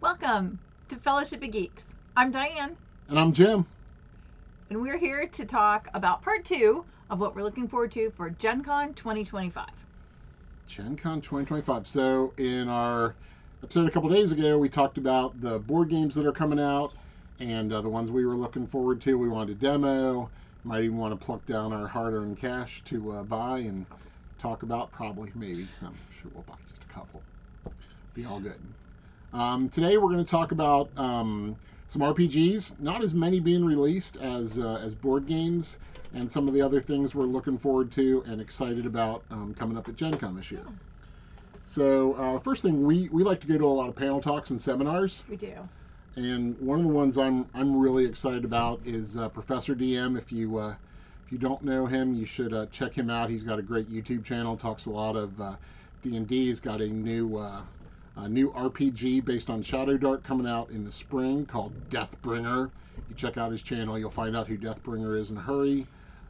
Welcome to Fellowship of Geeks. I'm Diane. And I'm Jim. And we're here to talk about part 2 of what we're looking forward to for GenCon 2025. GenCon 2025. So in our episode a couple days ago, we talked about the board games that are coming out and the ones we were looking forward to. We wanted to demo. Might even want to pluck down our hard-earned cash to buy and talk about. Probably, maybe. I'm sure we'll buy just a couple. Be all good. Today we're going to talk about some RPGs. Not as many being released as board games, and some of the other things we're looking forward to and excited about coming up at GenCon this year. So first thing, we like to go to a lot of panel talks and seminars. We do. And one of the ones I'm really excited about is Professor DM. If you don't know him, you should check him out. He's got a great YouTube channel. Talks a lot of D&D. He's got a new RPG based on Shadow Dark coming out in the spring called Deathbringer. You check out his channel, you'll find out who Deathbringer is in a hurry.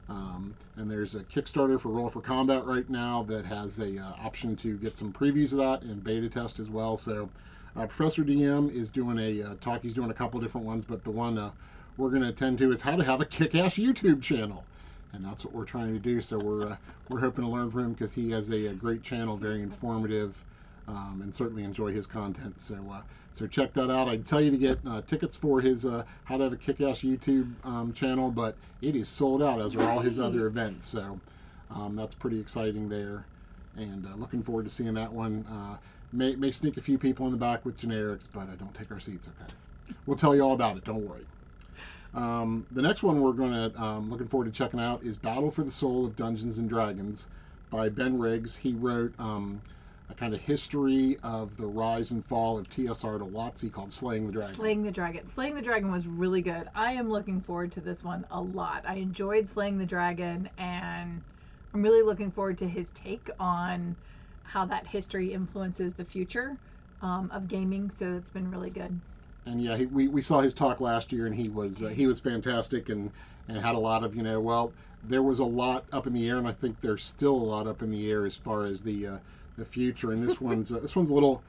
And there's a Kickstarter for Roll for Combat right now that has a option to get some previews of that and beta test as well. So Professor DM is doing a talk. He's doing a couple different ones, but the one we're going to attend to is how to have a kick-ass YouTube channel. And that's what we're trying to do. So we're hoping to learn from him because he has a great channel, very informative. And certainly enjoy his content. So check that out. I'd tell you to get tickets for his How to Have a Kick-Ass YouTube channel, but it is sold out, as are all his other events. So that's pretty exciting there, and looking forward to seeing that one. May sneak a few people in the back with generics, but don't take our seats. Okay, we'll tell you all about it. Don't worry. The next one we're looking forward to checking out is Battle for the Soul of Dungeons and Dragons by Ben Riggs. He wrote a kind of history of the rise and fall of TSR to WotC called Slaying the Dragon. Slaying the Dragon was really good. I am looking forward to this one a lot. I enjoyed Slaying the Dragon, and I'm really looking forward to his take on how that history influences the future of gaming. So it's been really good. And yeah, we saw his talk last year, and he was fantastic and had a lot of there was a lot up in the air, and I think there's still a lot up in the air as far as the future. And this one's a little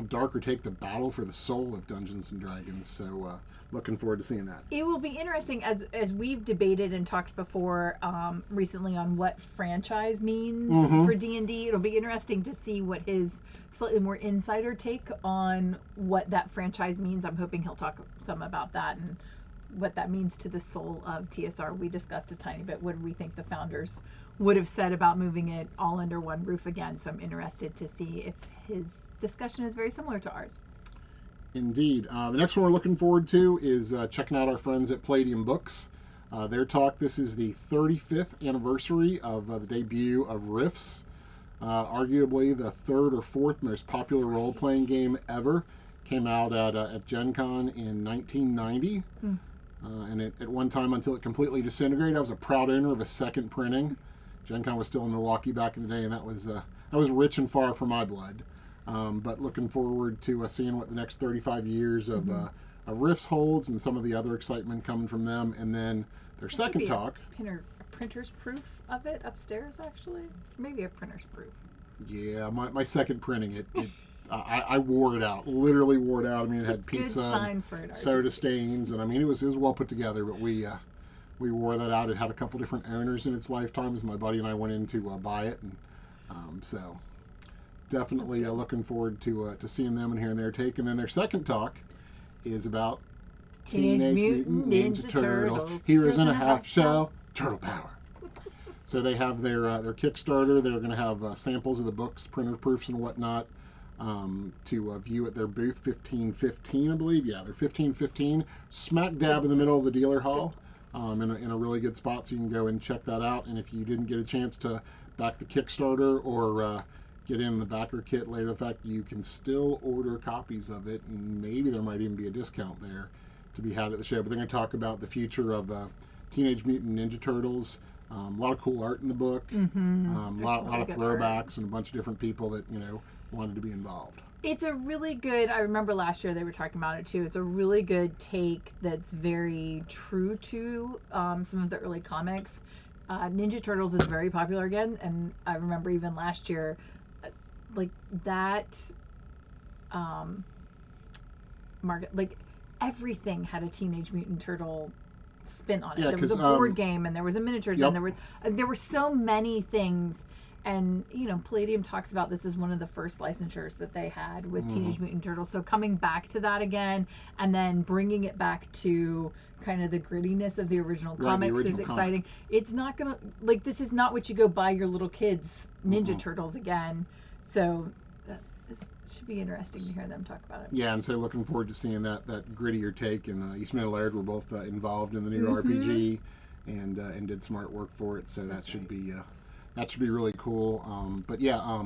darker take, the battle for the soul of Dungeons and Dragons. So looking forward to seeing that. It will be interesting as we've debated and talked before recently on what franchise means for D&D. It'll be interesting to see what his slightly more insider take on what that franchise means. I'm hoping he'll talk some about that and what that means to the soul of TSR. We discussed a tiny bit what we think the founders would have said about moving it all under one roof again. So I'm interested to see if his discussion is very similar to ours. Indeed. The next one we're looking forward to is checking out our friends at Palladium Books. Their talk, this is the 35th anniversary of the debut of Rifts, arguably the third or fourth most popular role-playing game ever. Came out at GenCon in 1990. And at one time, until it completely disintegrated, I was a proud owner of a second printing. GenCon was still in Milwaukee back in the day, and that was rich and far from my blood. But looking forward to seeing what the next 35 years of Rifts holds, and some of the other excitement coming from them. And then their second talk. A printer's proof of it upstairs, actually. Maybe a printer's proof. Yeah, my second printing, I wore it out. Literally wore it out. I mean, it had pizza and soda stains, and I mean, it was well put together. But we wore that out. It had a couple different owners in its lifetime, as my buddy and I went in to buy it, and so definitely looking forward to seeing them and hearing their take. And then their second talk is about Teenage Mutant Ninja Turtles. Heroes in a Half Shell, Turtle Power. So they have their Kickstarter. They're going to have samples of the books, printer proofs, and whatnot. To view at their booth 1515, I believe. Yeah, they're 1515, smack dab in the middle of the dealer hall, in a really good spot, so you can go and check that out. And if you didn't get a chance to back the Kickstarter or get in the backer kit later, the fact you can still order copies of it, and maybe there might even be a discount there to be had at the show. But they're going to talk about the future of Teenage Mutant Ninja Turtles. A lot of cool art in the book, a lot of throwbacks, and a bunch of different people that wanted to be involved. It's a really good, I remember last year they were talking about it too, it's a really good take that's very true to some of the early comics. Ninja Turtles is very popular again, and I remember even last year, like that market. Like everything had a Teenage Mutant Turtle spin on it. Yeah, There was a 'cause, board game, and there was a miniatures, Yep. and there were so many things. And Palladium talks about this as one of the first licensures that they had was Teenage Mutant Turtles. So coming back to that again, and then bringing it back to kind of the grittiness of the original comics is exciting. It's not gonna this is not what you go buy your little kids Ninja Turtles again. So this should be interesting to hear them talk about it. Yeah, and so looking forward to seeing that grittier take. And Eastman and Laird were both involved in the new RPG and did some artwork for it. So that should be really cool. But yeah,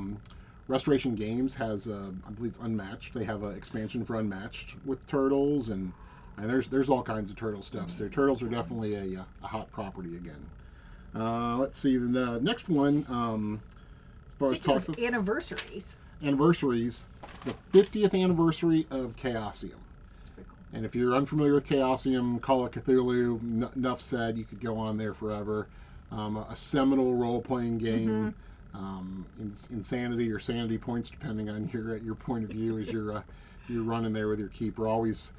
Restoration Games has I believe it's Unmatched. They have an expansion for Unmatched with Turtles, and there's all kinds of Turtle stuff. So Turtles are definitely a hot property again. Let's see the next one. As far Speaking as of anniversaries, the 50th anniversary of Chaosium. cool. And if you're unfamiliar with Chaosium, Call of Cthulhu, enough said. You could go on there forever. A seminal role-playing game. Insanity or sanity points, depending on your point of view, as you're running there with your keeper. Always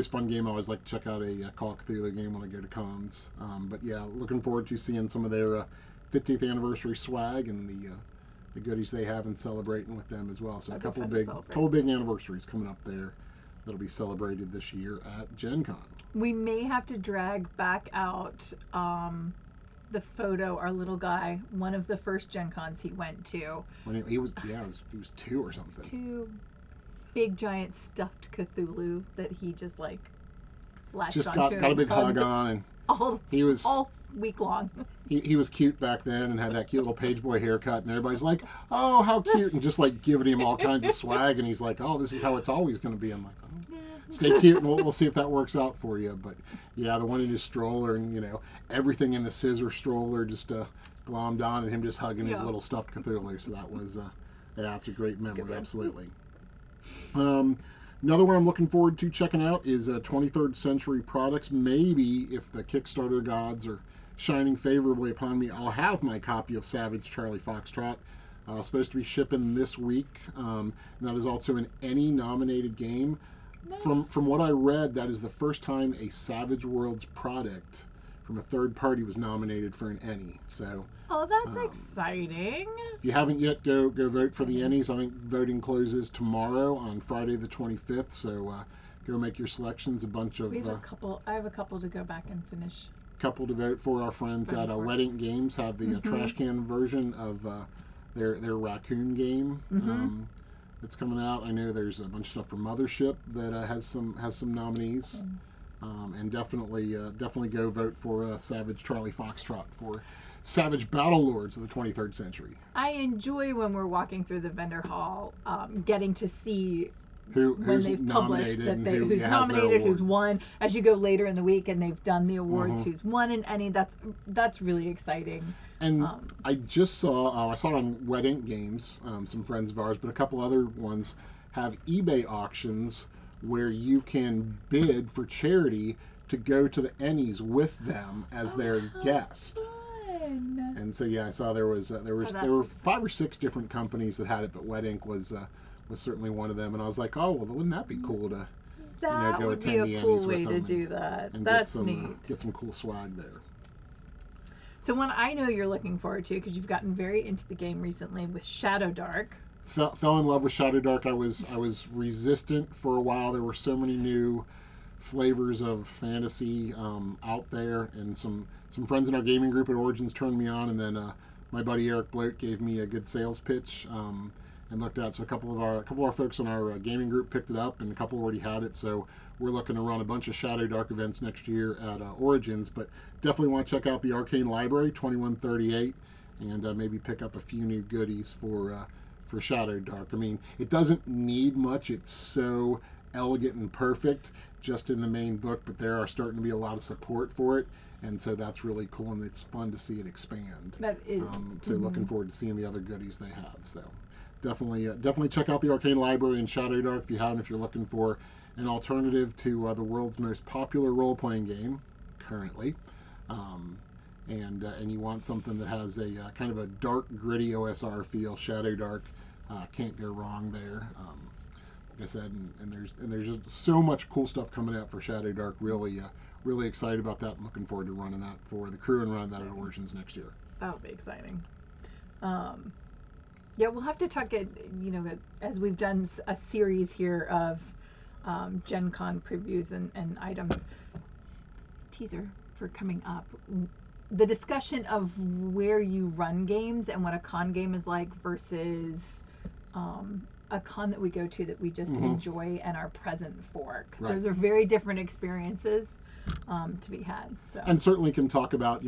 fun game. I always like to check out a Call of Cthulhu game when I go to cons. But yeah, looking forward to seeing some of their 50th anniversary swag and the goodies they have and celebrating with them as well. So a couple of big anniversaries coming up there that'll be celebrated this year at GenCon. We may have to drag back out the photo, our little guy, one of the first Gen Cons he went to. When he was 2 or something. 2 big giant stuffed Cthulhu that he just latched onto. Got a big hug on, and all week long. He was cute back then and had that cute little page boy haircut, and everybody's like, oh, how cute, and just giving him all kinds of swag, and he's like, oh, this is how it's always going to be. I'm like, oh, stay cute, and we'll see if that works out for you. But yeah, the one in his stroller, and everything in the scissor stroller just glommed on, and him just hugging his little stuffed Cthulhu. So that was it's a great memory, absolutely. Another one I'm looking forward to checking out is 23rd Century Products. Maybe if the Kickstarter gods are shining favorably upon me, I'll have my copy of Savage Charlie Foxtrot. Supposed to be shipping this week. And that is also an ENnie nominated game. Nice. From what I read, that is the first time a Savage Worlds product from a third party was nominated for an ENnie. So that's exciting. If you haven't yet, go vote for the ENnies. I think voting closes tomorrow on Friday the 25th. So go make your selections. I have a couple to go back and finish. Couple to vote for. Our friends at Wet Ink Games have the trash can version of their raccoon game that's coming out. I know there's a bunch of stuff from Mothership that has some nominees. And definitely go vote for Savage Charlie Foxtrot for Savage Battlelords of the 23rd Century. I enjoy when we're walking through the vendor hall, getting to see who's they've published nominated, who's nominated, who's won. As you go later in the week and they've done the awards, who's won in ENnie. That's really exciting. And I just saw it on Wet Ink Games, some friends of ours, but a couple other ones have eBay auctions where you can bid for charity to go to the ENnies with them as their guest. Fun. And so yeah, I saw there were 5 or 6 different companies that had it, but Wet Ink was certainly one of them. And I was like, oh well, wouldn't that be cool to go attend the ENnies with them? That would be a cool way to do that. And that's neat. Get some cool swag there. So one I know you're looking forward to because you've gotten very into the game recently with Shadow Dark. Fell in love with Shadow Dark. I was resistant for a while. There were so many new flavors of fantasy out there, and some friends in our gaming group at Origins turned me on, and then my buddy Eric Bloat gave me a good sales pitch and looked at it. So a couple of our folks in our gaming group picked it up, and a couple already had it. So we're looking to run a bunch of Shadow Dark events next year at Origins, but definitely want to check out the Arcane Library 2138 and maybe pick up a few new goodies for Shadow Dark. I mean, it doesn't need much. It's so elegant and perfect just in the main book, but there are starting to be a lot of support for it, and so that's really cool, and it's fun to see it expand. That is. So looking forward to seeing the other goodies they have. So definitely check out the Arcane Library and Shadow Dark if you haven't, if you're looking for an alternative to the world's most popular role-playing game currently. And you want something that has a kind of a dark, gritty OSR feel. Shadow Dark can't go wrong there. I said, and there's just so much cool stuff coming out for Shadow Dark. Really excited about that. Looking forward to running that for the crew and running that at Origins next year. That'll be exciting. Yeah, we'll have to talk it, as we've done a series here of GenCon previews and items. Teaser for coming up. The discussion of where you run games and what a con game is like versus a con that we go to that we just enjoy and are present for. Because those are very different experiences to be had. So. And certainly can talk about,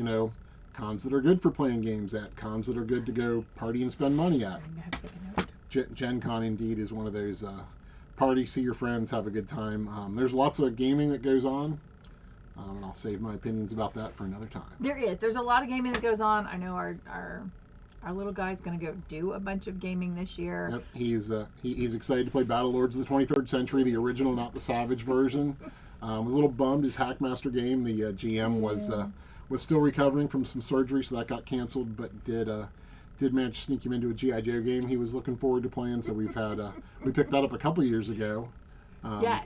cons that are good for playing games at, cons that are good to go party and spend money at. GenCon indeed is one of those party, see your friends, have a good time. There's lots of gaming that goes on. And I'll save my opinions about that for another time. There's a lot of gaming that goes on. I know our little guy's going to go do a bunch of gaming this year. Yep, he's excited to play BattleLords of the 23rd Century, the original, not the Savage version. Was a little bummed his Hackmaster game. The GM was still recovering from some surgery, so that got canceled. But did manage to sneak him into a G.I. Joe game he was looking forward to playing. So we picked that up a couple years ago.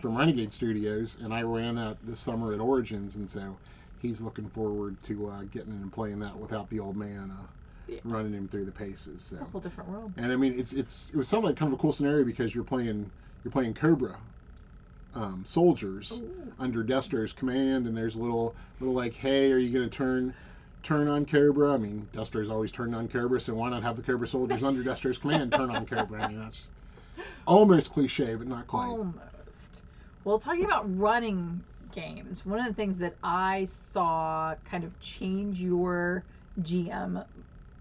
From Renegade Studios, and I ran that this summer at Origins, and so he's looking forward to getting in and playing that without the old man running him through the paces. So. It's a whole different world. And I mean, it was sounded like kind of a cool scenario because you're playing Cobra soldiers under Destro's command, and there's a little like, hey, are you going to turn on Cobra? I mean, Destro's always turned on Cobra, so why not have the Cobra soldiers under Destro's command turn on Cobra? I mean, that's just almost cliche, but not quite. Almost. Well, talking about running games, one of the things that I saw kind of change your GM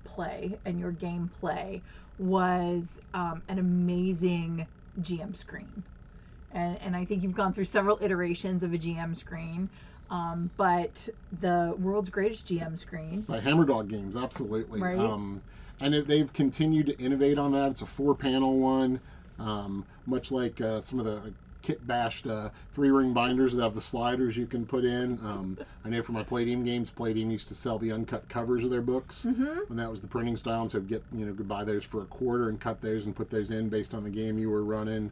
play and your game play was an amazing GM screen. And I think you've gone through several iterations of a GM screen, but the world's greatest GM screen. By Hammerdog Games, absolutely. Right. And they've continued to innovate on that. It's a 4-panel one, much like some of the kit-bashed 3-ring binders that have the sliders you can put in. I know for my Palladium games, Palladium used to sell the uncut covers of their books when that was the printing style, and so could buy those for $0.25 and cut those and put those in based on the game you were running.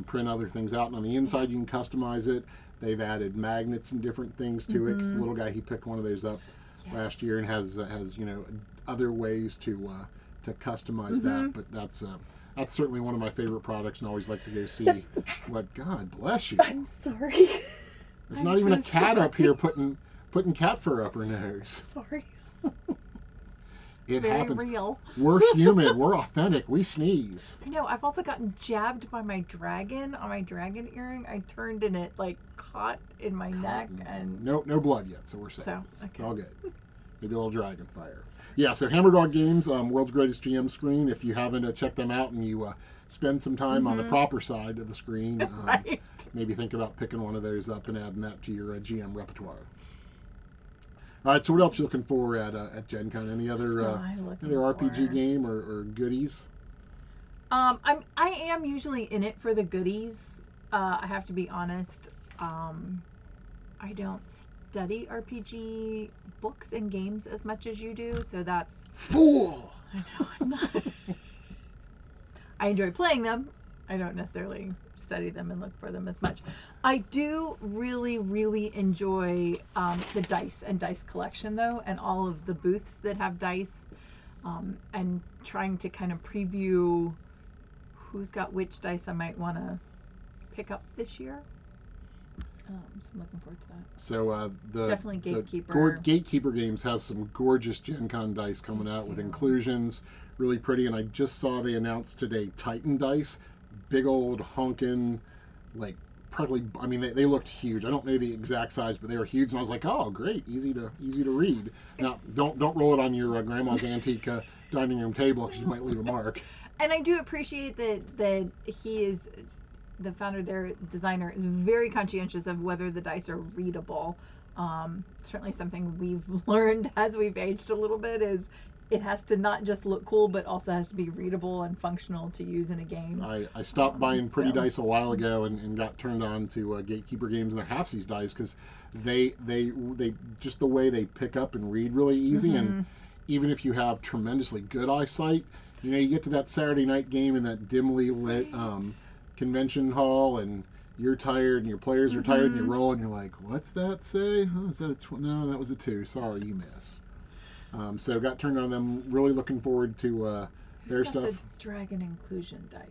Print other things out, and on the inside you can customize it. They've added magnets and different things to it. 'Cause the little guy, he picked one of those up last year and has other ways to customize that. But that's certainly one of my favorite products, and I always like to go see what. God bless you. I'm sorry. There's not even a cat up here putting cat fur up her nose. Sorry. It Very happens. real. We're human. We're authentic. We sneeze. I know. I've also gotten jabbed by my dragon on my dragon earring. I turned and it caught in my neck and no blood yet, so we're safe. So, It's all good. Maybe a little dragon fire. Yeah. So Hammerdog Games, world's greatest GM screen. If you haven't checked them out and you spend some time on the proper side of the screen, right. Maybe think about picking one of those up and adding that to your GM repertoire. All right, so what else are you looking for at GenCon? Any other RPG game or goodies? I am usually in it for the goodies. I have to be honest. I don't study RPG books and games as much as you do, so that's... Fool! I know, I'm not. I enjoy playing them. I don't necessarily study them and look for them as much. I do really, really enjoy the dice and dice collection, though, and all of the booths that have dice, and trying to kind of preview who's got which dice I might want to pick up this year. So I'm looking forward to that. So definitely Gatekeeper. Gatekeeper Games has some gorgeous GenCon dice coming out with inclusions, really pretty. And I just saw they announced today Titan dice, big old honkin', probably. I mean, they looked huge. I don't know the exact size, but they were huge. And I was like, oh, great, easy to read. Now, don't roll it on your grandma's antique dining room table because you might leave a mark. And I do appreciate that he is. The founder, their designer, is very conscientious of whether the dice are readable. Certainly something we've learned as we've aged a little bit is it has to not just look cool, but also has to be readable and functional to use in a game. I stopped buying pretty dice a while ago and got turned on to Gatekeeper Games and their half-size dice because they just the way they pick up and read really easy, and even if you have tremendously good eyesight, you get to that Saturday night game in that dimly lit convention hall and you're tired and your players are tired and you roll and you're like, what's that say? Oh, is that a no, that was a 2. Sorry, you miss. So got turned on them. Really looking forward to their stuff. The dragon inclusion dice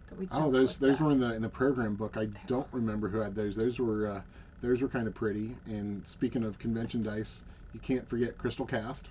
that we just those were in the program book. I don't remember who had those. Those were kind of pretty. And speaking of convention dice, you can't forget Crystal Cast.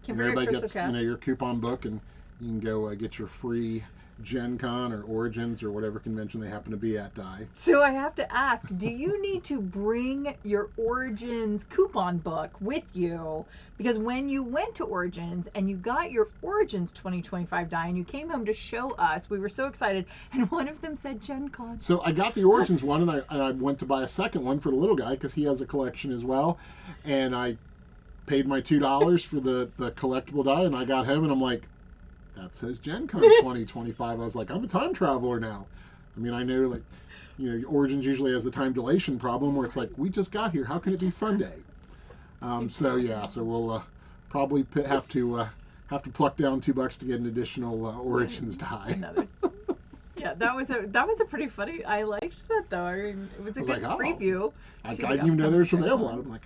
Can't and everybody Crystal gets Cast. Your coupon book, and you can go get your free GenCon or Origins or whatever convention they happen to be at die. So I have to ask, do you need to bring your Origins coupon book with you? Because when you went to Origins and you got your Origins 2025 die and you came home to show us, we were so excited, and one of them said GenCon. So I got the Origins one, and I went to buy a second one for the little guy because he has a collection as well, and I paid my $2 for the collectible die, and I got home and I'm like, that says GenCon 2025. I was like, I'm a time traveler now. I mean, I know, like, Origins usually has the time dilation problem where it's like, we just got here. How can it be Sunday? So we'll probably have to pluck down $2 to get an additional Origins die. Yeah, that was a pretty funny. I liked that though. I mean, it was a good preview. I didn't even know there was available. I'm like,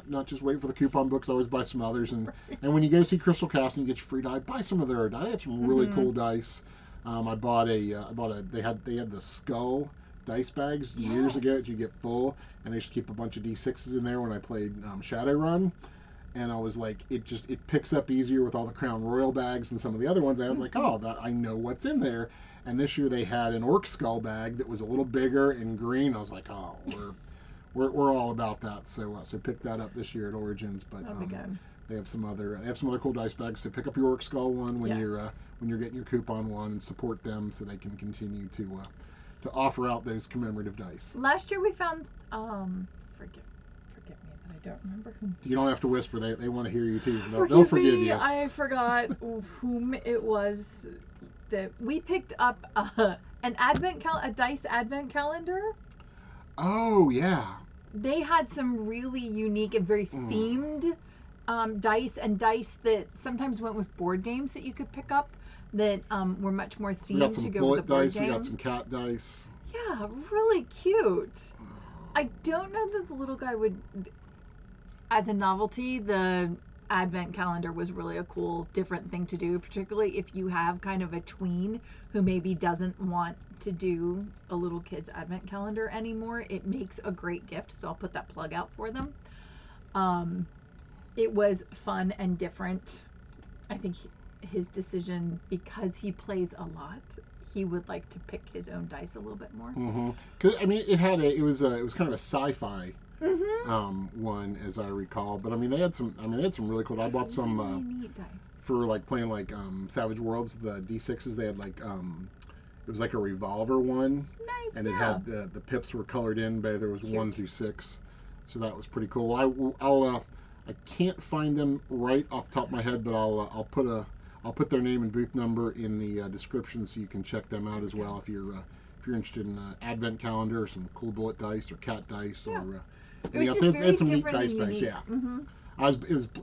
not just wait for the coupon books. I always buy some others, and when you go to see Crystal Cast and you get your free die, buy some of their die. They have some really cool dice. I bought they had the skull dice bags years ago that you get full, and I used to keep a bunch of D6s in there when I played Shadowrun, and I was like, it picks up easier with all the Crown Royal bags and some of the other ones. I was like, I know what's in there. And this year they had an orc skull bag that was a little bigger and green. I was like, we're all about that. So pick that up this year at Origins. But they have some other cool dice bags. So pick up your orc skull one when you're getting your coupon one, and support them so they can continue to offer out those commemorative dice. Last year we found forgive me that I don't remember whom. You don't have to whisper. They want to hear you too. They'll forgive you. I forgot whom it was that we picked up a dice advent calendar. Oh yeah. They had some really unique and very themed dice, and dice that sometimes went with board games that you could pick up that were much more themed to go with the board game. We got some cat dice. Yeah, really cute. I don't know that the little guy would, as a novelty, the advent calendar was really a cool, different thing to do, particularly if you have kind of a tween who maybe doesn't want to do a little kid's advent calendar anymore. It makes a great gift, so I'll put that plug out for them. It was fun and different. I think his decision, because he plays a lot, he would like to pick his own dice a little bit more. Because I mean, it was kind of a sci-fi one, as I recall. But I mean, they had some really cool. I bought some really neat dice for like playing like Savage Worlds. The D6s, they had like it was like a revolver one. Nice. And it had the pips were colored in, but there was 1 through 6, so that was pretty cool. I can't find them right off the top of my head, but I'll put their name and booth number in the description so you can check them out as well if you're interested in advent calendar or some cool bullet dice or cat dice or anything else. They had some neat dice bags.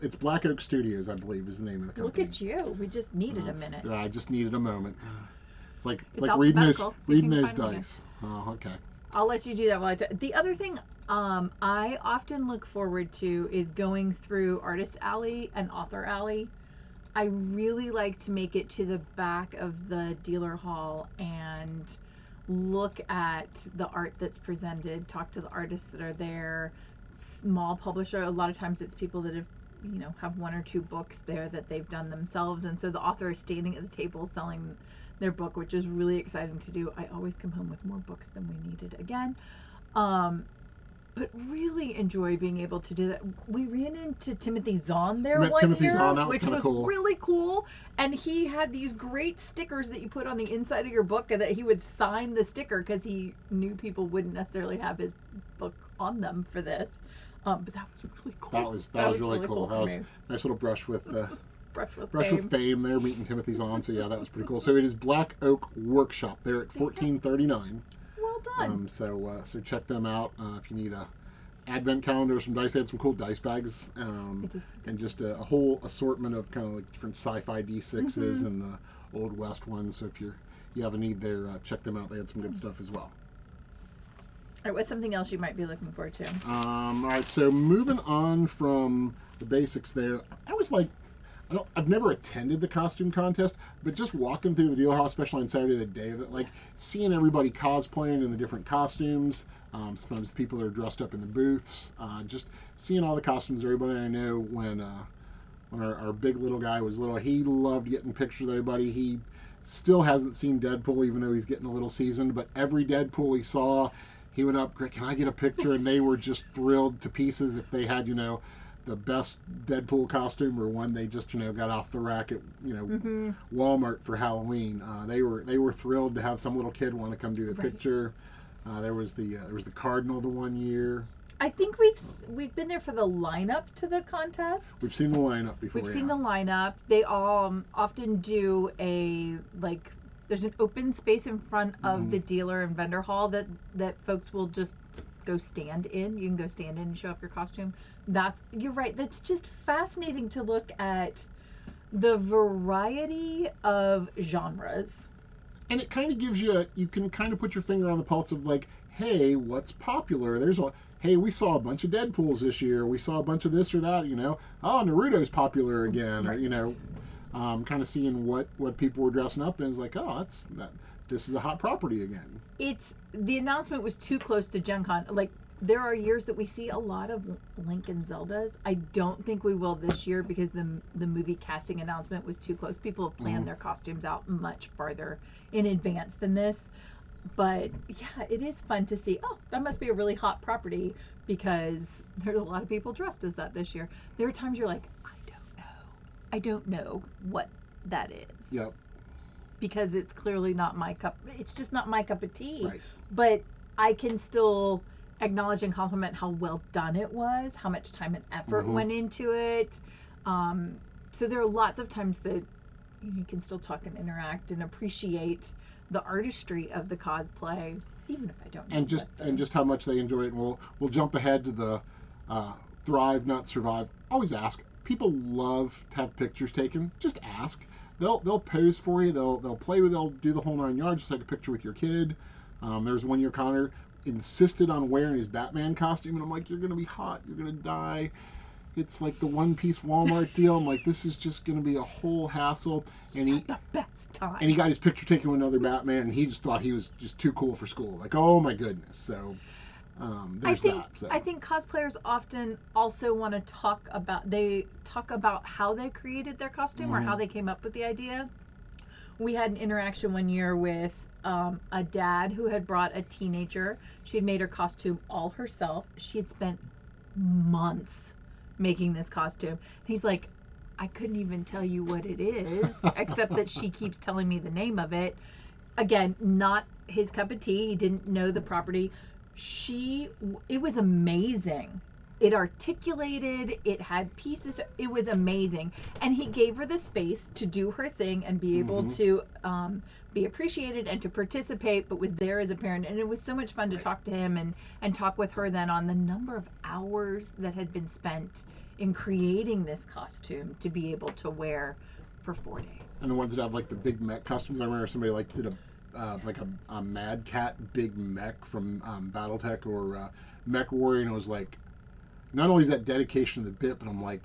It's Black Oak Studios, I believe, is the name of the company. Look at you. We just needed a minute. I just needed a moment. It's like reading those dice. Oh, okay. I'll let you do that. The other thing I often look forward to is going through Artist Alley and Author Alley. I really like to make it to the back of the dealer hall and look at the art that's presented, talk to the artists that are there, small publisher. A lot of times it's people that have 1 or 2 books there that they've done themselves, and so the author is standing at the table selling their book, which is really exciting to do. I always come home with more books than we needed again. But really enjoy being able to do that. We ran into Timothy Zahn there one year, which was cool. Really cool. And he had these great stickers that you put on the inside of your book, and that he would sign the sticker because he knew people wouldn't necessarily have his book on them for this. But that was really cool. That was really cool. That was a nice little brush with fame there, meeting Timothy Zahn. So yeah, that was pretty cool. So it is Black Oak Workshop there at $14.39. Well done. So check them out if you need a advent calendar, some dice. They had some cool dice bags, and just a whole assortment of kind of like different sci-fi D6s and the Old West ones. So if you're you have a need there, check them out. They had some good stuff as well. All right, what's something else you might be looking forward to? All right, so moving on from the basics there, I was like, I've never attended the costume contest, but just walking through the dealer hall, especially on Saturday, the day of it, like seeing everybody cosplaying in the different costumes. Sometimes the people that are dressed up in the booths, just seeing all the costumes. Everybody I know, when our big little guy was little, he loved getting pictures of everybody. He still hasn't seen Deadpool, even though he's getting a little seasoned. But every Deadpool he saw, he went up, can I get a picture? And they were just thrilled to pieces if they had, the best Deadpool costume or one they just, got off the rack at, Walmart for Halloween. They were thrilled to have some little kid want to come do the picture. There was the Cardinal the one year. I think we've been there for the lineup to the contest. We've seen the lineup before. We've seen the lineup. They often do there's an open space in front of the dealer and vendor hall that folks will just go stand in. You can go stand in and show off your costume. You're right. That's just fascinating to look at the variety of genres. And it kind of gives you can kind of put your finger on the pulse of like, hey, what's popular? Hey, we saw a bunch of Deadpools this year. We saw a bunch of this or that, Oh, Naruto's popular again. Right. Or, kind of seeing what people were dressing up in is like, oh, this is a hot property again. The announcement was too close to GenCon. Like, there are years that we see a lot of Link and Zeldas. I don't think we will this year because the movie casting announcement was too close. People have planned their costumes out much farther in advance than this. But yeah, it is fun to see. Oh, that must be a really hot property because there's a lot of people dressed as that this year. There are times you're like, I don't know what that is. Yep. Because it's clearly not my cup. It's just not my cup of tea. Right. But I can still acknowledge and compliment how well done it was, how much time and effort went into it. So there are lots of times that you can still talk and interact and appreciate the artistry of the cosplay, even if I don't know. And just how much they enjoy it. And we'll jump ahead to the thrive, not survive. Always ask. People love to have pictures taken. Just ask. They'll pose for you. They'll play with. They'll do the whole 9 yards. Take a picture with your kid. There's one year Connor insisted on wearing his Batman costume, and I'm like, you're gonna be hot. You're gonna die. It's like the one-piece Walmart deal. I'm like, this is just gonna be a whole hassle. And he had the best time. And he got his picture taken with another Batman, and he just thought he was just too cool for school. Like, oh my goodness. So there's that. So. I think cosplayers often also want to talk about how they created their costume or how they came up with the idea. We had an interaction one year with a dad who had brought a teenager. She had made her costume all herself. She had spent months making this costume. He's like, I couldn't even tell you what it is, except that she keeps telling me the name of it. Again, not his cup of tea. He didn't know the property. It was amazing. It articulated, it had pieces, it was amazing. And he gave her the space to do her thing and be able to be appreciated and to participate, but was there as a parent. And it was so much fun to talk to him and talk with her then on the number of hours that had been spent in creating this costume to be able to wear for 4 days. And the ones that have like the big mech costumes, I remember somebody like did a Mad Cat big mech from Battletech or Mech Warrior, and it was like, not only is that dedication to the bit, but I'm like,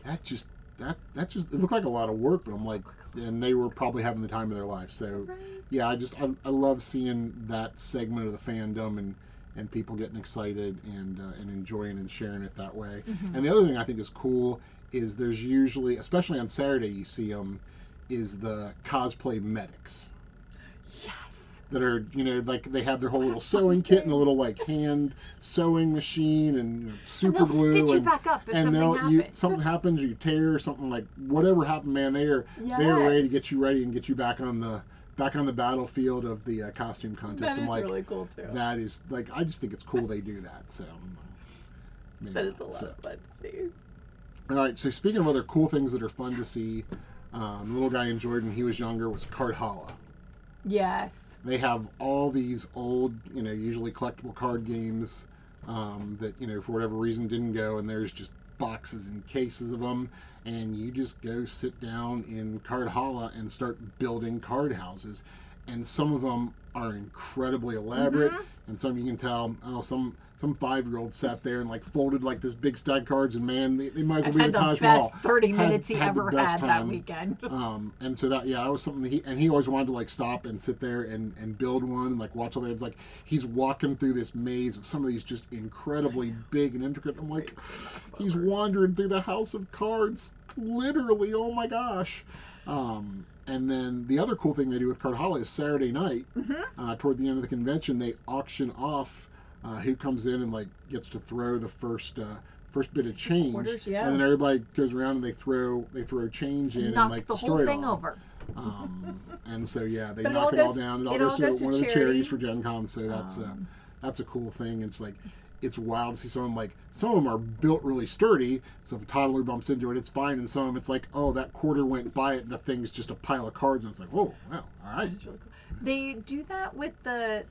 that just it looked like a lot of work, but I'm like, and they were probably having the time of their life. So yeah, I love seeing that segment of the fandom and people getting excited and enjoying and sharing it that way. And the other thing I think is cool is there's usually, especially on Saturday, you see them, is the cosplay medics. Yes. That are, like they have their whole little sewing kit and a little like hand sewing machine and super glue. Stitch you back up if something happens, you tear something, like whatever happened, man, they are ready to get you ready and get you back on the battlefield of the costume contest. That is really cool too. That is like, I just think it's cool they do that. So that is a lot of fun to see. All right, so speaking of other cool things that are fun to see, the little guy enjoyed when he was younger was Card Holla. Yes. They have all these old, usually collectible card games that, for whatever reason didn't go, and there's just boxes and cases of them, and you just go sit down in Card Holla and start building card houses. and some of them are incredibly elaborate, and some you can tell, oh, some 5-year-old sat there and like folded like this big stack of cards, and man, they might as well be the Taj Mahal. Had the best 30 minutes he ever had that weekend. And so that was something he always wanted to like stop and sit there and build one and like watch all that. It's like he's walking through this maze of some of these just incredibly big and intricate. I'm like, he's wandering through the house of cards, literally. Oh my gosh. And then the other cool thing they do with Cardhalla is Saturday night, toward the end of the convention, they auction off who comes in and like gets to throw the first bit of change, quarters, and then everybody goes around and they throw change in and like the destroy whole it thing all. over. And so they knock it all down. It all goes to one of the charities for GenCon. So that's a cool thing. It's like, it's wild to see some of them, like, some of them are built really sturdy, so if a toddler bumps into it, it's fine, and some of them it's like, oh, that quarter went by it and the thing's just a pile of cards, and it's like, oh, wow, all right. Really cool. They do that with the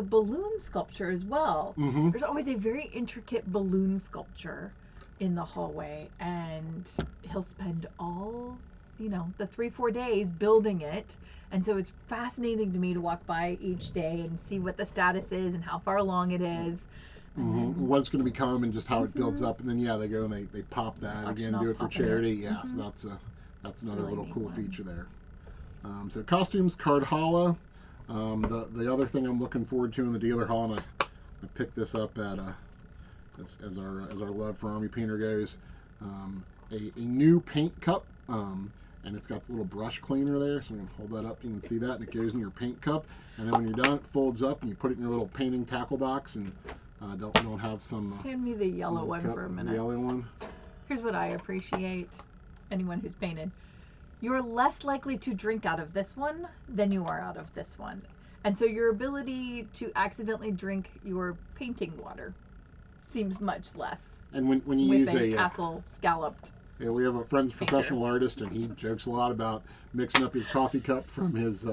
balloon sculpture as well. There's always a very intricate balloon sculpture in the hallway, and he'll spend all the 3-4 days building it, and so it's fascinating to me to walk by each day and see what the status is and how far along it is. What it's going to become and just how it builds up, and then they go and they pop that again, do it for charity. So that's another really little cool feature there. So costumes, Cardhalla. The other thing I'm looking forward to in the dealer hall, and I picked this up at as our love for Army Painter goes, a new paint cup, and it's got the little brush cleaner there, so I'm going to hold that up, you can see that, and it goes in your paint cup, and then when you're done, it folds up and you put it in your little painting tackle box, and don't have some hand me the yellow one for a minute. The yellow one. Here's what I appreciate, anyone who's painted. You're less likely to drink out of this one than you are out of this one. And so your ability to accidentally drink your painting water seems much less. And when you use a castle scalloped. Yeah, we have a friend's professional artist, and he jokes a lot about mixing up his coffee cup from his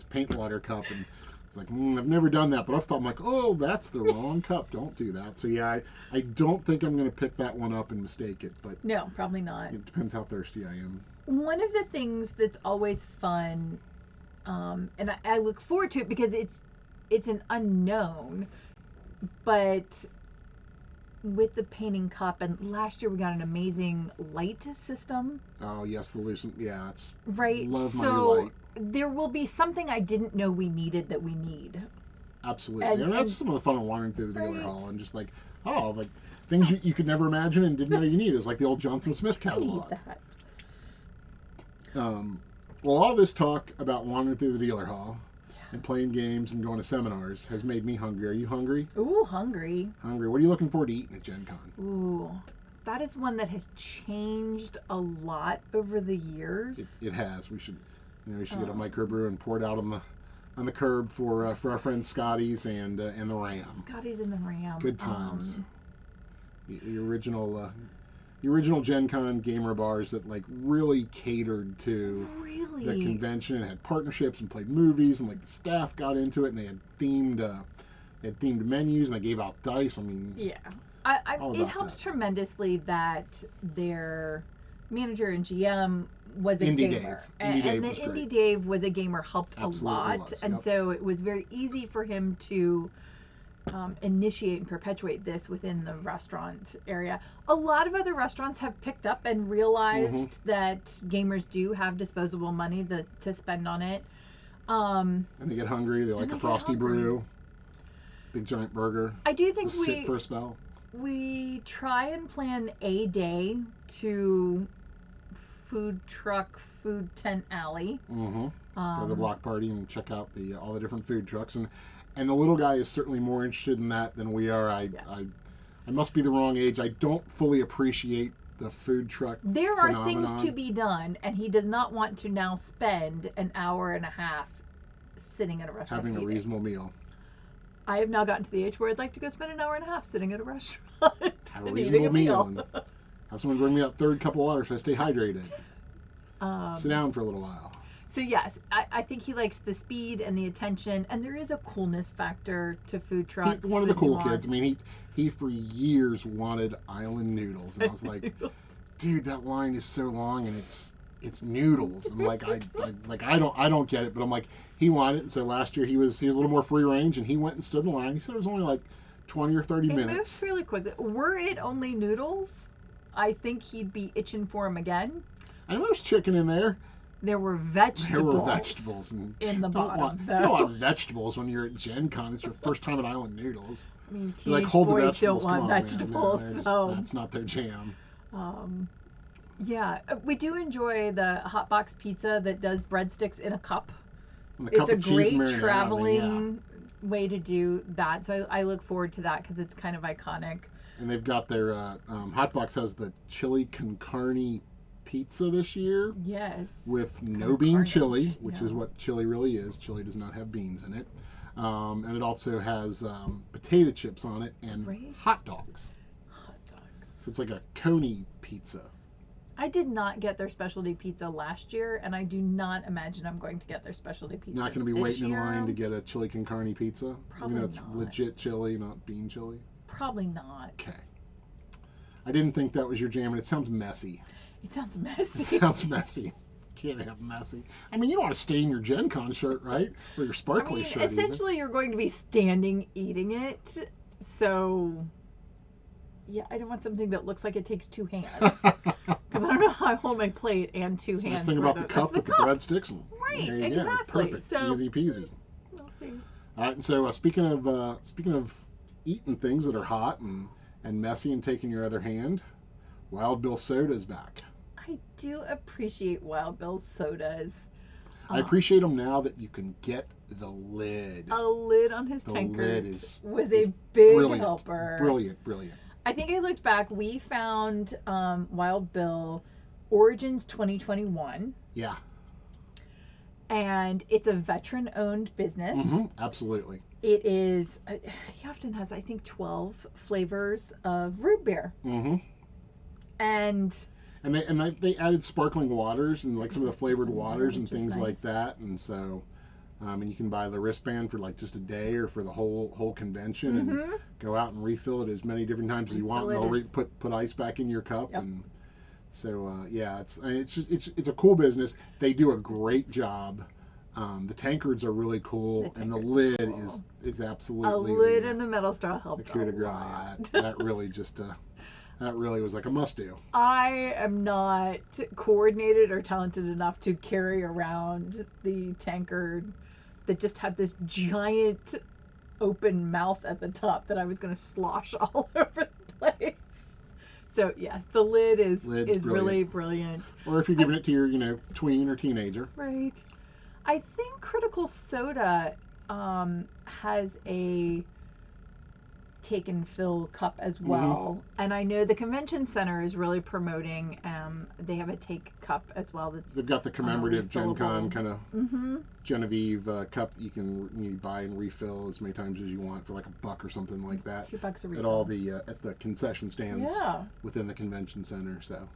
paint water cup, and it's like, I've never done that, but I'm like, oh, that's the wrong cup. Don't do that. So yeah, I don't think I'm going to pick that one up and mistake it, but no, probably not. It depends how thirsty I am. One of the things that's always fun, and I look forward to it because it's an unknown, but with the painting cup, and last year we got an amazing light system. Oh yes, the lucent, yeah, it's right. Love my new light. There will be something I didn't know we needed that we need. Absolutely, and that's some of the fun of wandering through the dealer hall and just like, like things you could never imagine and didn't know you needed. It's like the old Johnson Smith catalog. I need that. Well, all this talk about wandering through the dealer hall and playing games and going to seminars has made me hungry. Are you hungry? Ooh, hungry. Hungry. What are you looking forward to eating at GenCon? Ooh, that is one that has changed a lot over the years. It has. We should get a microbrew and pour it out on the curb for our friend Scotty's and the Ram. Scotty's and the Ram. Good times. The original GenCon gamer bars that like really catered to the convention and had partnerships and played movies, and like the staff got into it, and they had themed menus, and they gave out dice. I mean, yeah, it helps tremendously that their manager and GM was a gamer, and Indie Dave was a gamer, helped a lot, and so it was very easy for him to initiate and perpetuate this within the restaurant area. A lot of other restaurants have picked up and realized that gamers do have disposable money to spend on it. And they get hungry. They like a frosty brew, big giant burger. I do think sit for a spell. We try and plan a day to food tent alley. Go to the block party and check out all the different food trucks, and the little guy is certainly more interested in that than we are. I must be the wrong age. I don't fully appreciate the food truck There are things to be done, and he does not want to now spend an hour and a half sitting at a restaurant having a reasonable meal. I have now gotten to the age where I'd like to go spend an hour and a half sitting at a restaurant. Have a reasonable meal. And have someone bring me that third cup of water so I stay hydrated. Sit down for a little while. So yes, I think he likes the speed and the attention, and there is a coolness factor to food trucks. He's one of the cool kids. I mean, he for years wanted island noodles, and I was like, dude, that line is so long, and it's noodles. I'm like, I don't get it, but I'm like, he wanted it. And so last year he was a little more free range, and he went and stood in the line. He said it was only like 20 or 30 It minutes. moves really quickly. Were it only noodles, I think he'd be itching for him again. I know there's chicken in there. There were vegetables. And in the bottom. You don't want vegetables when you're at GenCon. It's your first time at Island Noodles. I mean, Like, hold the boys vegetables. don't want Come on, vegetables, man. No, so that's not their jam. Yeah, we do enjoy the hot box pizza that does breadsticks in a cup. And the It's cup a of cheese great marinara, traveling way to do that. So I look forward to that because it's kind of iconic. And they've got their hot box has the chili con carne pizza this year. Yes. With no Con bean carne, chili, which yeah. is what chili really is. Chili does not have beans in it. And it also has potato chips on it and hot dogs. Hot dogs. So it's like a coney pizza. I did not get their specialty pizza last year, and I do not imagine I'm going to get their specialty pizza. Not going to be waiting in line to get a chili con carne pizza? Probably Even though it's not. legit chili, not bean chili? Probably not. Okay. I didn't think that was your jam, and it sounds messy. It sounds messy. It sounds messy. Can't have messy. I mean, you don't want to stain your GenCon shirt, right? Or your sparkly shirt. Essentially, you're going to be standing eating it, so yeah, I don't want something that looks like it takes two hands. Because I don't know how I hold my plate and two hands. Just think about the cup with the breadsticks. Right, there you exactly. Go. Perfect. So, easy peasy. We'll see. All right, and so speaking of eating things that are hot and messy and taking your other hand, Wild Bill Soda's back. I do appreciate Wild Bill sodas. I appreciate them now that you can get the lid. A lid on his the tankard lid was a big brilliant. helper. Brilliant. I think I looked back. We found Wild Bill Origins 2021. Yeah. And it's a veteran-owned business. Mm-hmm, absolutely. It is. He often has, I think, 12 flavors of root beer. Mm-hmm. And they added sparkling waters and like some of the flavored waters and things nice. like that. And so, and you can buy the wristband for like just a day or for the whole convention and go out and refill it as many different times as you want. And they'll put ice back in your cup. Yep. And so yeah, it's a cool business. They do a great job. The tankards are really cool, and the lid is absolutely a lid in the metal straw helped the coup de grace. That really just that really was like a must do. I am not coordinated or talented enough to carry around the tankard that just had this giant open mouth at the top that I was going to slosh all over the place. So yes, the lid is really brilliant. Or if you're giving it to your tween or teenager. Right. I think Critical Soda has a take and fill cup as well, and I know the convention center is really promoting. They have a take cup as well. They've got the commemorative GenCon kind of Genevieve cup that you can buy and refill as many times as you want for like $1 or something like that. $2 a refill at all the at the concession stands within the convention center. So.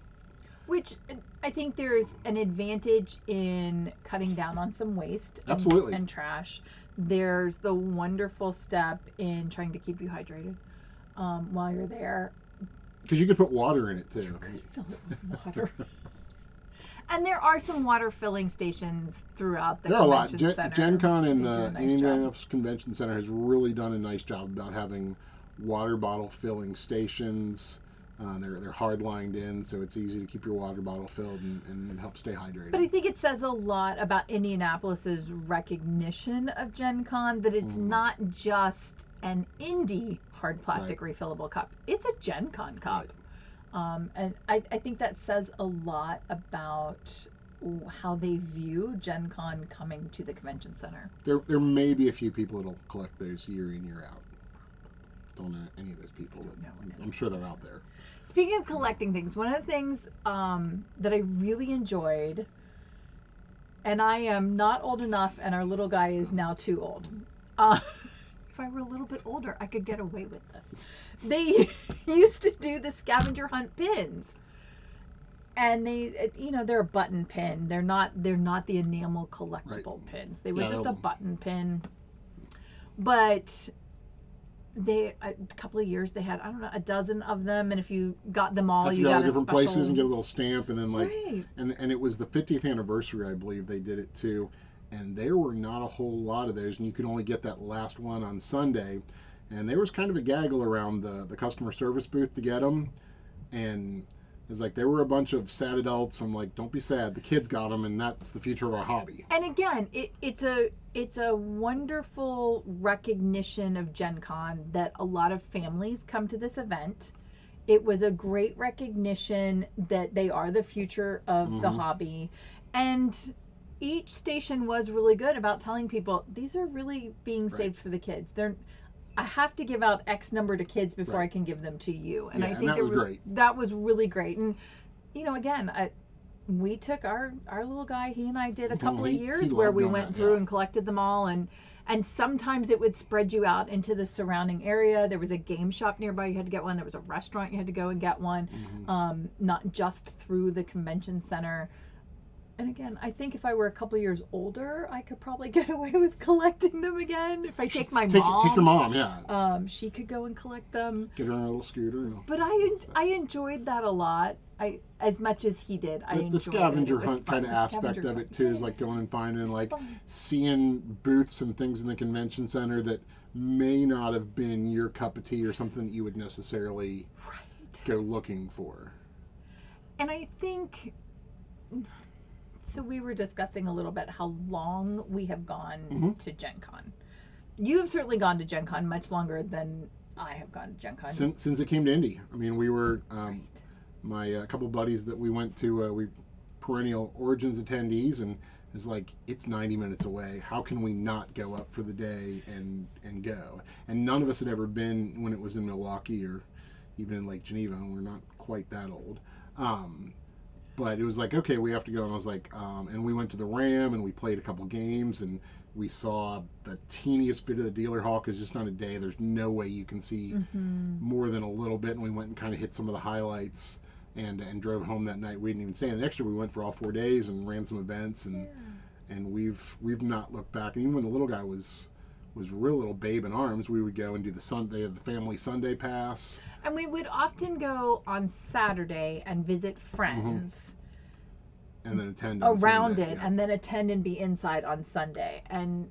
Which I think there's an advantage in cutting down on some waste and trash. There's the wonderful step in trying to keep you hydrated while you're there. Because you could put water in it too. You could fill it with water. And there are some water filling stations throughout the convention center. There are a lot. GenCon and the Indianapolis Convention Center has really done a nice job about having water bottle filling stations. They're hard lined in, so it's easy to keep your water bottle filled and help stay hydrated. But I think it says a lot about Indianapolis's recognition of GenCon that it's not just an indie hard plastic refillable cup. It's a GenCon cup. Right. And I think that says a lot about how they view GenCon coming to the convention center. There may be a few people that'll collect those year in, year out. Don't know any of those people, but I'm sure they're out there. Speaking of collecting things, one of the things that I really enjoyed, and I am not old enough, and our little guy is now too old. If I were a little bit older, I could get away with this. They used to do the scavenger hunt pins, and they're a button pin. They're not the enamel collectible pins. They were just a button pin, but. A couple of years they had, I don't know, a dozen of them, and if you got them all, you got a different places and get a little stamp, and then right. and it was the 50th anniversary, I believe they did it too, and there were not a whole lot of those, and you could only get that last one on Sunday. And there was kind of a gaggle around the customer service booth to get them, and it was like there were a bunch of sad adults. I'm like, don't be sad, the kids got them, and that's the future of our hobby. And again, it's a wonderful recognition of GenCon that a lot of families come to this event. It was a great recognition that they are the future of the hobby, and each station was really good about telling people these are really being saved for the kids. I have to give out X number to kids before I can give them to you. And I think that was great. That was really great. And, you know, again, we took our little guy, he and I did a couple of years where we went through and collected them all. And sometimes it would spread you out into the surrounding area. There was a game shop nearby, you had to get one. There was a restaurant, you had to go and get one. Not just through the convention center. And again, I think if I were a couple of years older, I could probably get away with collecting them again. If I take my mom. Take your mom, yeah. She could go and collect them. Get her on a little scooter. But I enjoyed that a lot. As much as he did. The scavenger hunt kind of aspect of it too is like going and finding, like seeing booths and things in the convention center that may not have been your cup of tea or something that you would necessarily go looking for. And I think... So we were discussing a little bit how long we have gone to GenCon. You have certainly gone to GenCon much longer than I have gone to GenCon. Since it came to Indy. I mean, we were, my couple buddies that we went to, we perennial Origins attendees, and it's like, it's 90 minutes away. How can we not go up for the day and go? And none of us had ever been when it was in Milwaukee or even in Lake Geneva, and we're not quite that old. But it was like, okay, we have to go. And I was like, and we went to the Ram and we played a couple games and we saw the teeniest bit of the dealer hall because just on a day, there's no way you can see more than a little bit. And we went and kind of hit some of the highlights and drove home that night. We didn't even stay. And the next year we went for all 4 days and ran some events and we've not looked back. And even when the little guy was real little babe in arms, we would go and do the family Sunday pass. And we would often go on Saturday and visit friends. And then attend around Sunday, and then attend and be inside on Sunday. And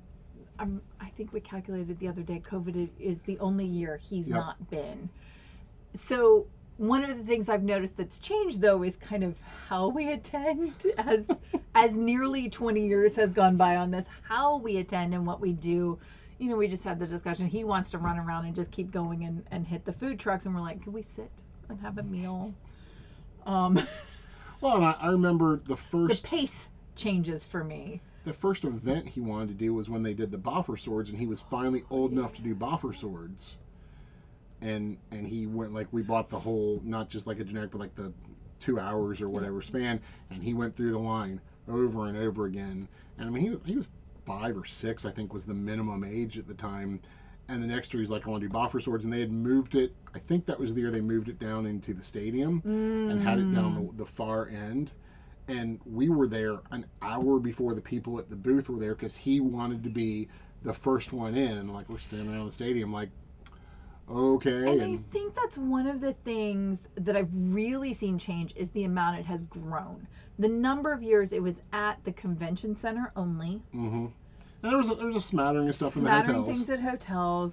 I think we calculated the other day, COVID is the only year he's not been. So one of the things I've noticed that's changed, though, is kind of how we attend as nearly 20 years has gone by on this, how we attend and what we do. You know, we just had the discussion. He wants to run around and just keep going and hit the food trucks. And we're like, can we sit and have a meal? Well, and I remember the pace changes for me. The first event he wanted to do was when they did the Boffer swords, and he was finally old enough to do Boffer swords. And he went, like, we bought the whole, not just like a generic, but like the 2 hours or whatever span, and he went through the line over and over again. And I mean, he was 5 or 6, I think, was the minimum age at the time. And the next year he's like, I want to do Boffer swords, and they had moved it. I think that was the year they moved it down into the stadium and had it down the far end. And we were there an hour before the people at the booth were there because he wanted to be the first one in. And like, we're standing around the stadium like, okay. And I think that's one of the things that I've really seen change is the amount it has grown. The number of years it was at the convention center only. And there was a smattering of stuff in the hotels. Smattering things at hotels.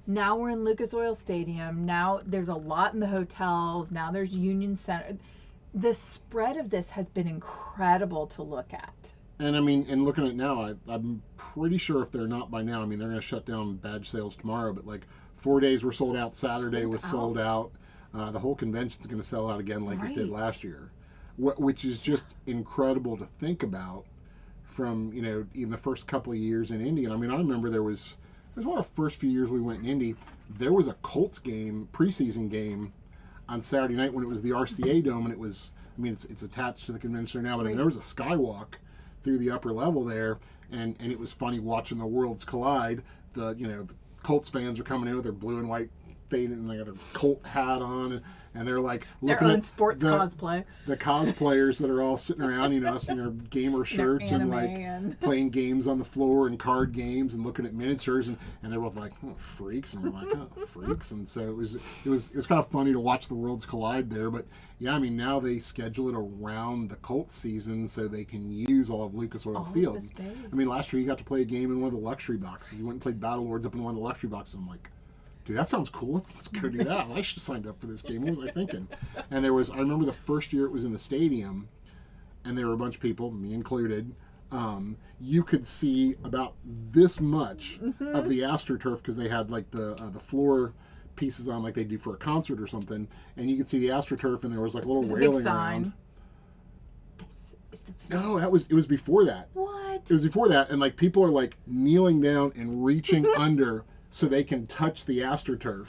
Now we're in Lucas Oil Stadium. Now there's a lot in the hotels. Now there's Union Center. The spread of this has been incredible to look at. And I mean, and looking at it now, I'm pretty sure if they're not by now, I mean, they're going to shut down badge sales tomorrow, but like 4 days were sold out. Saturday was sold out. The whole convention's going to sell out again like it did last year, which is just incredible to think about. From, you know, in the first couple of years in Indy. And I mean, I remember there was one of the first few years we went in Indy, there was a Colts game, preseason game on Saturday night when it was the RCA Dome, and it was, I mean, it's attached to the convention center now, but I mean, there was a skywalk through the upper level there, and it was funny watching the worlds collide. The Colts fans are coming in with their blue and white faded and they got their Colt hat on, and they're like Their looking own at sports cosplay. the cosplayers that are all sitting around, you know, us in their gamer shirts and like playing games on the floor and card games and looking at miniatures, and they're both like, oh, freaks, and we're like, oh, freaks. And so it was kind of funny to watch the worlds collide there. But yeah, I mean, now they schedule it around the Colt season so they can use all of Lucas Oil Field. I mean, last year you got to play a game in one of the luxury boxes. You went and played BattleLords up in one of the luxury boxes. I'm like, dude, that sounds cool. Let's go do that. I should have signed up for this game. What was I thinking? And I remember the first year it was in the stadium, and there were a bunch of people, me included. You could see about this much of the AstroTurf because they had like the floor pieces on like they do for a concert or something, and you could see the AstroTurf, and there was like a little railing around. This is the No, it was before that. What? It was before that, and like people are like kneeling down and reaching under so they can touch the AstroTurf.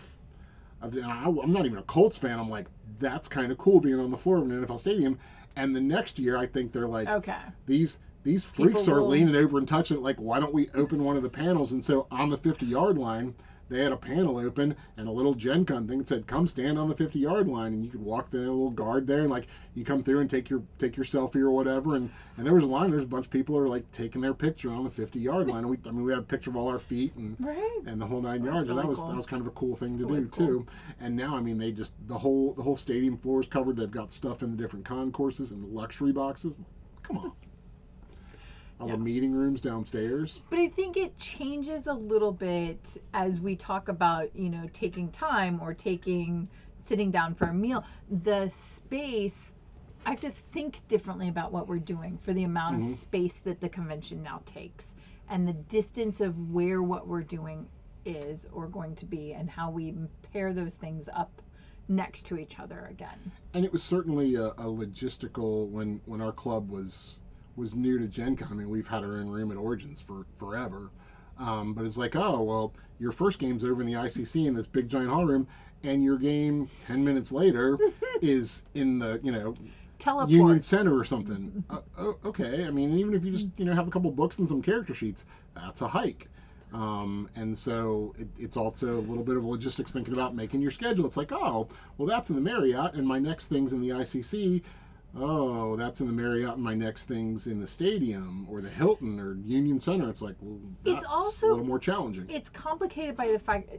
I'm not even a Colts fan. I'm like, that's kind of cool being on the floor of an NFL stadium. And the next year, I think they're like, okay, these freaks are leaning over and touching it. Like, why don't we open one of the panels? And so on the 50-yard line, they had a panel open and a little GenCon thing that said, come stand on the 50-yard line, and you could walk the little guard there, and like you come through and take your selfie or whatever, and there was a line. There's a bunch of people who are like taking their picture on the 50-yard line, and we had a picture of all our feet and the whole 9 yards. Really and that was kind of a cool thing to do too. And now, I mean, they just the whole stadium floor is covered. They've got stuff in the different concourses and the luxury boxes. Come on. All the meeting rooms downstairs. But I think it changes a little bit as we talk about, you know, taking time or sitting down for a meal. The space, I have to think differently about what we're doing for the amount of space that the convention now takes, and the distance of where what we're doing is or going to be, and how we pair those things up next to each other again. And it was certainly a logistical when our club was new to GenCon. I mean, we've had our own room at Origins for forever. But it's like, oh, well, your first game's over in the ICC in this big giant hall room, and your game 10 minutes later is in the, you know, Teleport. Union Center or something. Okay. I mean, even if you just, you know, have a couple books and some character sheets, that's a hike. And so it's also a little bit of logistics thinking about making your schedule. It's like, oh, well, that's in the Marriott, and my next thing's in the ICC. Oh, that's in the Marriott, and my next thing's in the stadium or the Hilton or Union Center. It's like, well, that's it's also a little more challenging. It's complicated by the fact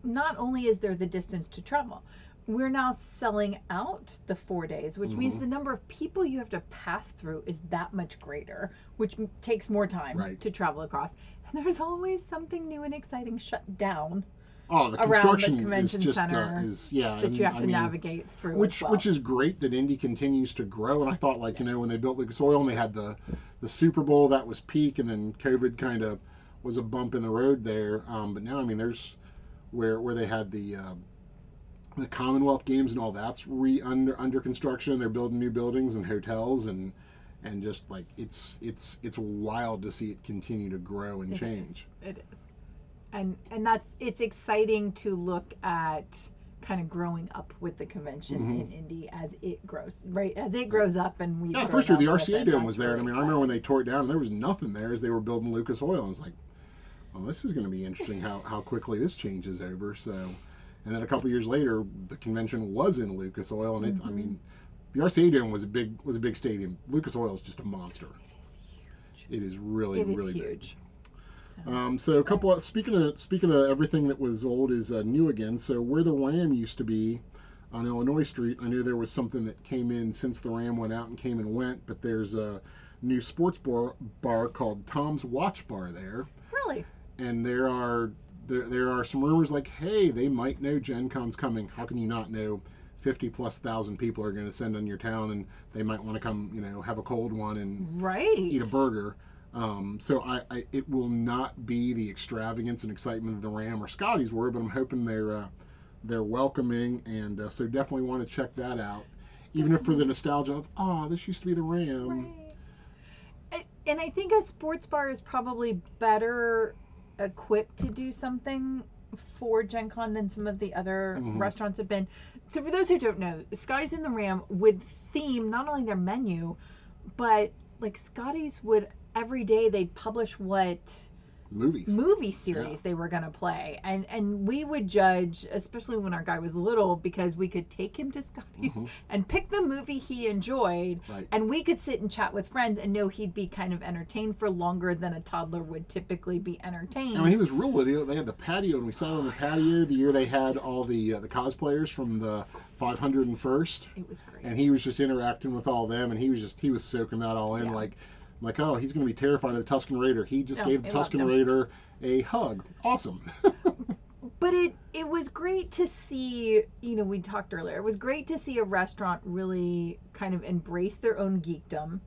not only is there the distance to travel, we're now selling out the 4 days, which means the number of people you have to pass through is that much greater, which takes more time to travel across. And there's always something new and exciting shut down. Oh, the construction the convention is just center that you have to navigate through, which is great that Indy continues to grow. And I thought, like, you know, when they built Lucas Oil and they had the Super Bowl, that was peak, and then COVID kind of was a bump in the road there. But now, I mean, there's where they had the Commonwealth Games and all that's under construction. They're building new buildings and hotels and just like it's wild to see it continue to grow and change. It is. And it's exciting to look at kind of growing up with the convention in Indy as it grows, right? As it grows up, and we first year the RCA Dome was there, and I mean, I remember when they tore it down, and there was nothing there as they were building Lucas Oil, and I was like, well, this is going to be interesting how quickly this changes over. So, and then a couple years later, the convention was in Lucas Oil, and I mean, the RCA Dome was a big stadium. Lucas Oil is just a monster. It is really huge. So a couple of, speaking of everything that was old is new again. So where the Ram used to be on Illinois Street, I knew there was something that came in since the Ram went out and came and went, but there's a new sports bar called Tom's Watch Bar there. Really? And there are some rumors like, hey, they might know GenCon's coming. How can you not know 50,000+ people are going to send on your town, and they might want to come, you know, have a cold one and eat a burger. So it will not be the extravagance and excitement of the Ram or Scotty's were, but I'm hoping they're welcoming, and so definitely want to check that out, even if for the nostalgia of, oh, this used to be the Ram. Right. And I think a sports bar is probably better equipped to do something for GenCon than some of the other restaurants have been. So for those who don't know, Scotty's and the Ram would theme not only their menu, but like Scotty's would every day they'd publish what movie series they were going to play, and we would judge, especially when our guy was little, because we could take him to Scotty's and pick the movie he enjoyed, and we could sit and chat with friends and know he'd be kind of entertained for longer than a toddler would typically be entertained. I mean, he was real little. They had the patio, and we sat on the patio the year they had all the cosplayers from the 501st. It was great, and he was just interacting with all of them, and he was soaking that all in. Like, oh, he's going to be terrified of the Tusken Raider. He just gave the Tusken Raider a hug. Awesome. But it was great to see, we talked earlier, it was great to see a restaurant really kind of embrace their own geekdom.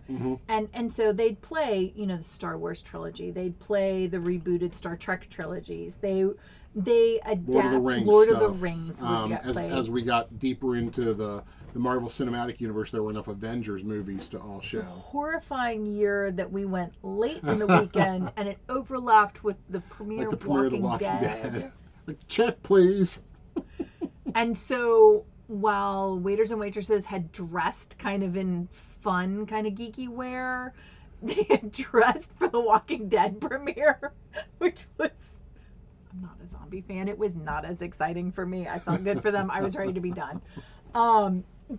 And so they'd play, the Star Wars trilogy. They'd play the rebooted Star Trek trilogies. They adapt Lord of the Rings would get played. As we got deeper into the Marvel Cinematic Universe, there were enough Avengers movies to all show. The horrifying year that we went late in the weekend and it overlapped with the premiere of Walking Dead. Like, check, please. And so while waiters and waitresses had dressed kind of in fun, kind of geeky wear, they had dressed for the Walking Dead premiere, which was, I'm not a zombie fan. It was not as exciting for me. I felt good for them. I was ready to be done.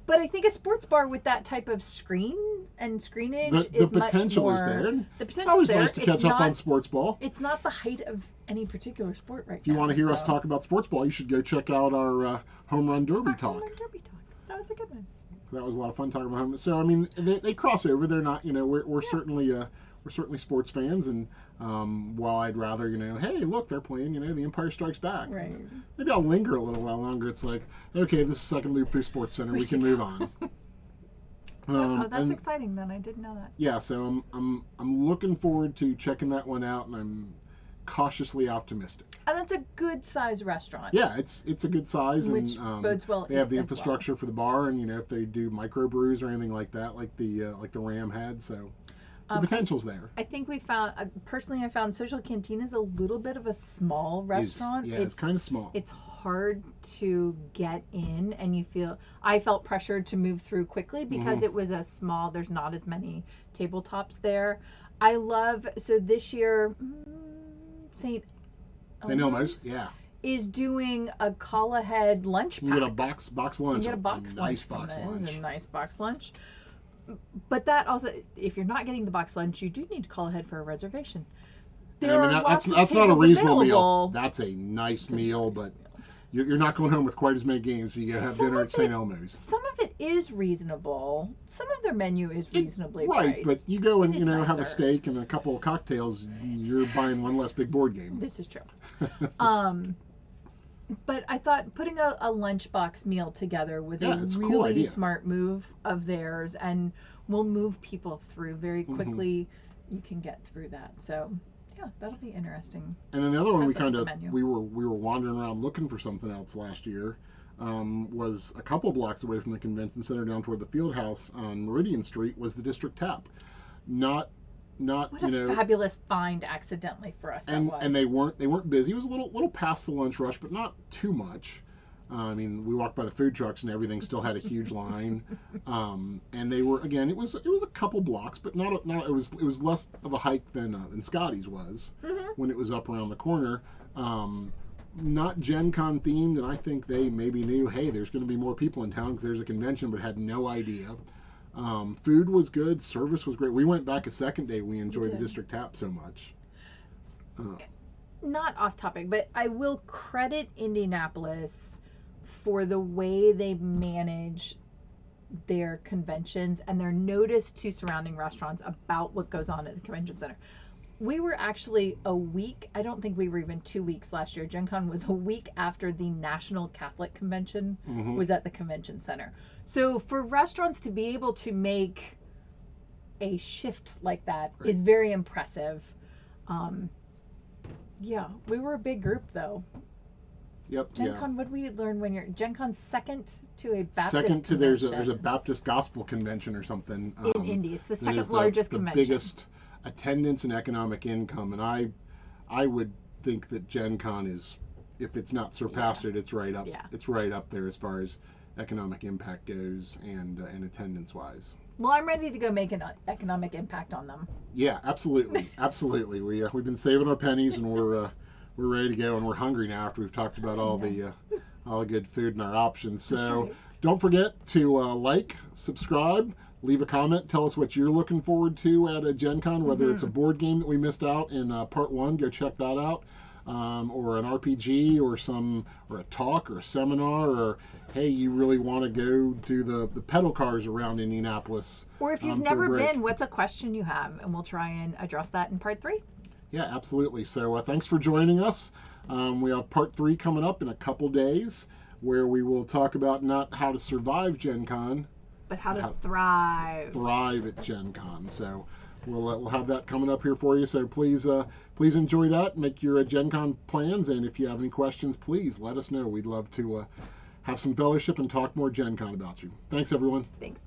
But I think a sports bar with that type of screen and screenage is much potential more. is there. The potential it's always is there. nice to catch up on sports ball. It's not the height of any particular sport right now. If you want to hear us talk about sports ball, you should go check out our Home Run Derby talk. Home Run Derby talk. That was a good one. That was a lot of fun talking about home. So I mean, they cross over. They're not. We're certainly sports fans, and while I'd rather, hey, look, they're playing, The Empire Strikes Back. Right. Maybe I'll linger a little while longer. It's like, okay, this is second loop through Sports Center. We can move on. That's exciting. Then I didn't know that. Yeah, so I'm looking forward to checking that one out, and I'm cautiously optimistic. And that's a good size restaurant. Yeah, it's a good size, which and bodes well. They have the infrastructure for the bar, and if they do microbrews or anything like that, like the Ram had, so. The potential's there. I think we found, personally, I found Social Canteen is a little bit of a small restaurant. It's kind of small. It's hard to get in, and I felt pressured to move through quickly because it was a small, there's not as many tabletops there. So this year, St. Elmo's, yeah, is doing a call ahead lunch pack. You get a box lunch. You get a box lunch. Nice box lunch. A nice box lunch. But that also, if you're not getting the box lunch, you do need to call ahead for a reservation. That's not a reasonable meal. That's a nice meal, but you're not going home with quite as many games. So you got to have dinner at St. Elmo's. Some of it is reasonable. Some of their menu is reasonably priced. Right, but you go and have a steak and a couple of cocktails. You're buying one less big board game. This is true. But I thought putting a lunchbox meal together was a really cool smart move of theirs, and will move people through very quickly. You can get through that, so yeah, that'll be interesting. And then the other one we were wandering around looking for something else last year. Was a couple blocks away from the convention center, down toward the field house on Meridian Street, was the District Tap. What a fabulous find accidentally for us. And they weren't busy. It was a little past the lunch rush, but not too much. I mean, we walked by the food trucks and everything still had a huge line. And they were, again, it was a couple blocks, but not it was less of a hike than Scotty's was when it was up around the corner. Not GenCon themed, and I think they maybe knew, hey, there's going to be more people in town because there's a convention, but had no idea. Food was good. Service was great. We went back a second day. We enjoyed the District Tap so much. Not off topic, but I will credit Indianapolis for the way they manage their conventions and their notice to surrounding restaurants about what goes on at the convention center. We were actually a week, I don't think we were even 2 weeks last year. GenCon was a week after the National Catholic Convention was at the convention center. So for restaurants to be able to make a shift like that is very impressive. Yeah, we were a big group though. Yep. GenCon, what did we learn when you're GenCon's second to a Baptist convention? There's a Baptist Gospel Convention or something in Indy. It's the second largest convention. The biggest attendance and economic income, and I would think that GenCon is, if it's not surpassed it, it's right up. Yeah. It's right up there as far as economic impact goes and attendance wise. Well, I'm ready to go make an economic impact on them. Yeah, absolutely, absolutely. We've been saving our pennies, and we're ready to go, and we're hungry now after we've talked about all the good food and our options. So Right. don't forget to like, subscribe, leave a comment, tell us what you're looking forward to at a Gen Con, whether it's a board game that we missed out in part 1, go check that out. Or an RPG or a talk or a seminar, or hey, you really want to go do the pedal cars around Indianapolis. Or if you've never been, what's a question you have? And we'll try and address that in part 3. Yeah, absolutely. So thanks for joining us. We have part 3 coming up in a couple days, where we will talk about not how to survive Gen Con, but how to thrive. Thrive at Gen Con. So we'll have that coming up here for you. So please enjoy that. Make your Gen Con plans, and if you have any questions, please let us know. We'd love to have some fellowship and talk more Gen Con about you. Thanks, everyone. Thanks.